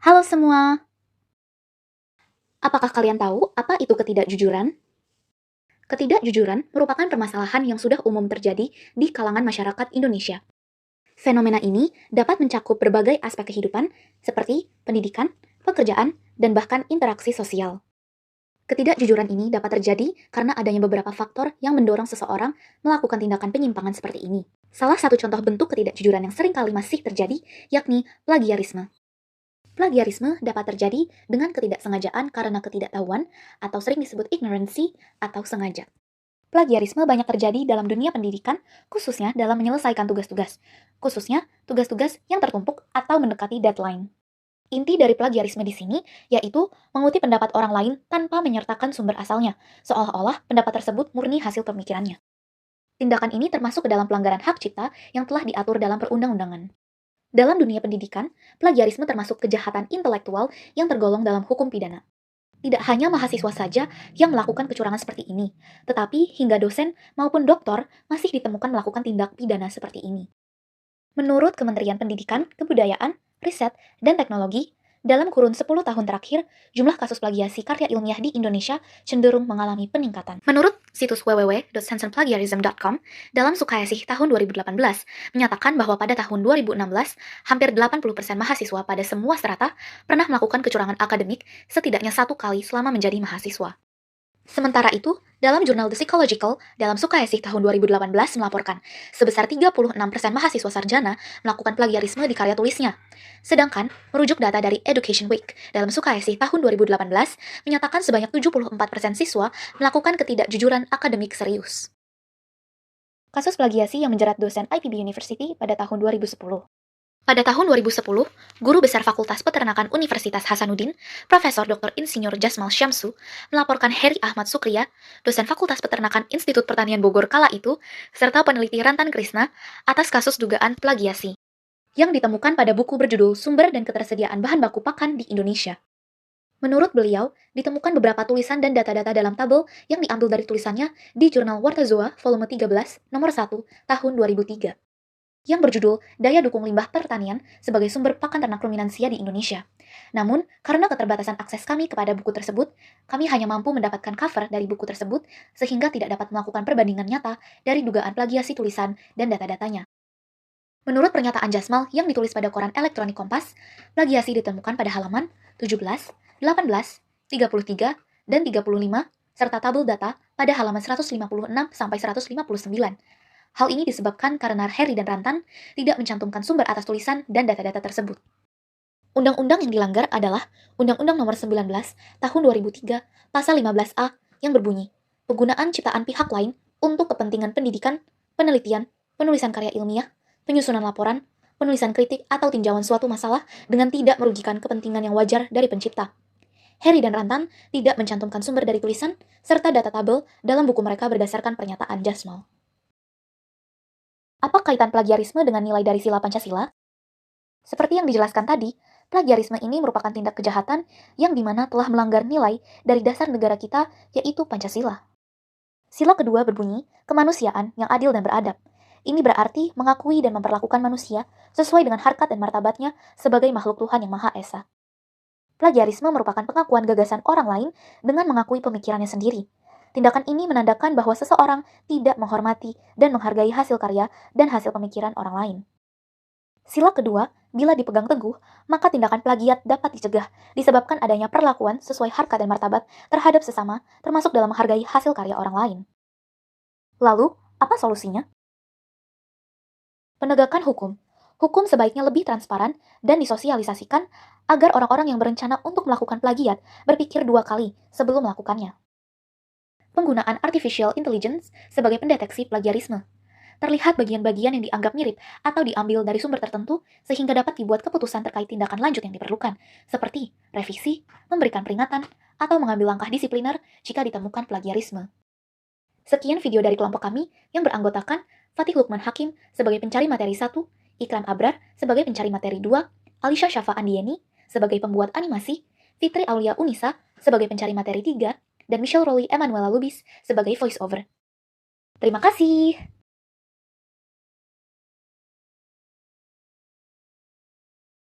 Halo semua, apakah kalian tahu apa itu ketidakjujuran? Ketidakjujuran merupakan permasalahan yang sudah umum terjadi di kalangan masyarakat Indonesia. Fenomena ini dapat mencakup berbagai aspek kehidupan, seperti pendidikan, pekerjaan, dan bahkan interaksi sosial. Ketidakjujuran ini dapat terjadi karena adanya beberapa faktor yang mendorong seseorang melakukan tindakan penyimpangan seperti ini. Salah satu contoh bentuk ketidakjujuran yang seringkali masih terjadi, yakni plagiarisme. Plagiarisme dapat terjadi dengan ketidaksengajaan karena ketidaktahuan atau sering disebut ignorancy atau sengaja. Plagiarisme banyak terjadi dalam dunia pendidikan, khususnya dalam menyelesaikan tugas-tugas, khususnya tugas-tugas yang tertumpuk atau mendekati deadline. Inti dari plagiarisme di sini yaitu mengutip pendapat orang lain tanpa menyertakan sumber asalnya, seolah-olah pendapat tersebut murni hasil pemikirannya. Tindakan ini termasuk ke dalam pelanggaran hak cipta yang telah diatur dalam perundang-undangan. Dalam dunia pendidikan, plagiarisme termasuk kejahatan intelektual yang tergolong dalam hukum pidana. Tidak hanya mahasiswa saja yang melakukan kecurangan seperti ini, tetapi hingga dosen maupun doktor masih ditemukan melakukan tindak pidana seperti ini. Menurut Kementerian Pendidikan, Kebudayaan, Riset, dan Teknologi, dalam kurun 10 tahun terakhir, jumlah kasus plagiasi karya ilmiah di Indonesia cenderung mengalami peningkatan. Menurut situs www.censorplagiarism.com, dalam Sukayasih tahun 2018, menyatakan bahwa pada tahun 2016, hampir 80% mahasiswa pada semua strata pernah melakukan kecurangan akademik setidaknya satu kali selama menjadi mahasiswa. Sementara itu, dalam jurnal The Psychological, dalam Sukayasih tahun 2018 melaporkan, sebesar 36% mahasiswa sarjana melakukan plagiarisme di karya tulisnya. Sedangkan, merujuk data dari Education Week, dalam Sukayasih tahun 2018, menyatakan sebanyak 74% siswa melakukan ketidakjujuran akademik serius. Kasus plagiasi yang menjerat dosen IPB University pada tahun 2010. Pada tahun 2010, Guru Besar Fakultas Peternakan Universitas Hasanuddin, Profesor Dr. Insinyur Jasmal Syamsu, melaporkan Heri Ahmad Sukriya, dosen Fakultas Peternakan Institut Pertanian Bogor kala itu, serta peneliti Rantan Krisna, atas kasus dugaan plagiasi, yang ditemukan pada buku berjudul Sumber dan Ketersediaan Bahan Baku Pakan di Indonesia. Menurut beliau, ditemukan beberapa tulisan dan data-data dalam tabel yang diambil dari tulisannya di Jurnal Wartazoa volume 13, nomor 1, tahun 2003. Yang berjudul Daya Dukung Limbah Pertanian sebagai Sumber Pakan Ternak Ruminansia di Indonesia. Namun, karena keterbatasan akses kami kepada buku tersebut, kami hanya mampu mendapatkan cover dari buku tersebut sehingga tidak dapat melakukan perbandingan nyata dari dugaan plagiasi tulisan dan data-datanya. Menurut pernyataan Jasmal yang ditulis pada koran elektronik Kompas, plagiasi ditemukan pada halaman 17, 18, 33, dan 35, serta tabel data pada halaman 156 sampai 159. Hal ini disebabkan karena Heri dan Rantan tidak mencantumkan sumber atas tulisan dan data-data tersebut. Undang-undang yang dilanggar adalah Undang-Undang Nomor 19 Tahun 2003 Pasal 15A yang berbunyi, penggunaan ciptaan pihak lain untuk kepentingan pendidikan, penelitian, penulisan karya ilmiah, penyusunan laporan, penulisan kritik atau tinjauan suatu masalah dengan tidak merugikan kepentingan yang wajar dari pencipta. Heri dan Rantan tidak mencantumkan sumber dari tulisan serta data tabel dalam buku mereka berdasarkan pernyataan Jasmal. Apa kaitan plagiarisme dengan nilai dari sila Pancasila? Seperti yang dijelaskan tadi, plagiarisme ini merupakan tindak kejahatan yang dimana telah melanggar nilai dari dasar negara kita, yaitu Pancasila. Sila kedua berbunyi, kemanusiaan yang adil dan beradab. Ini berarti mengakui dan memperlakukan manusia sesuai dengan harkat dan martabatnya sebagai makhluk Tuhan yang Maha Esa. Plagiarisme merupakan pengakuan gagasan orang lain dengan mengakui pemikirannya sendiri. Tindakan ini menandakan bahwa seseorang tidak menghormati dan menghargai hasil karya dan hasil pemikiran orang lain. Sila kedua, bila dipegang teguh, maka tindakan plagiat dapat dicegah disebabkan adanya perlakuan sesuai harkat dan martabat terhadap sesama, termasuk dalam menghargai hasil karya orang lain. Lalu, apa solusinya? Penegakan hukum. Hukum sebaiknya lebih transparan dan disosialisasikan agar orang-orang yang berencana untuk melakukan plagiat berpikir dua kali sebelum melakukannya. Penggunaan artificial intelligence sebagai pendeteksi plagiarisme. Terlihat bagian-bagian yang dianggap mirip atau diambil dari sumber tertentu sehingga dapat dibuat keputusan terkait tindakan lanjut yang diperlukan, seperti revisi, memberikan peringatan, atau mengambil langkah disipliner jika ditemukan plagiarisme. Sekian video dari kelompok kami yang beranggotakan Fatih Lukman Hakim sebagai pencari materi 1, Ikram Abrar sebagai pencari materi 2, Alisha Syafa Andieni sebagai pembuat animasi, Fitri Aulia Unisa sebagai pencari materi 3, dan Michelle Rowley Emanuela Lubis sebagai voice over. Terima kasih!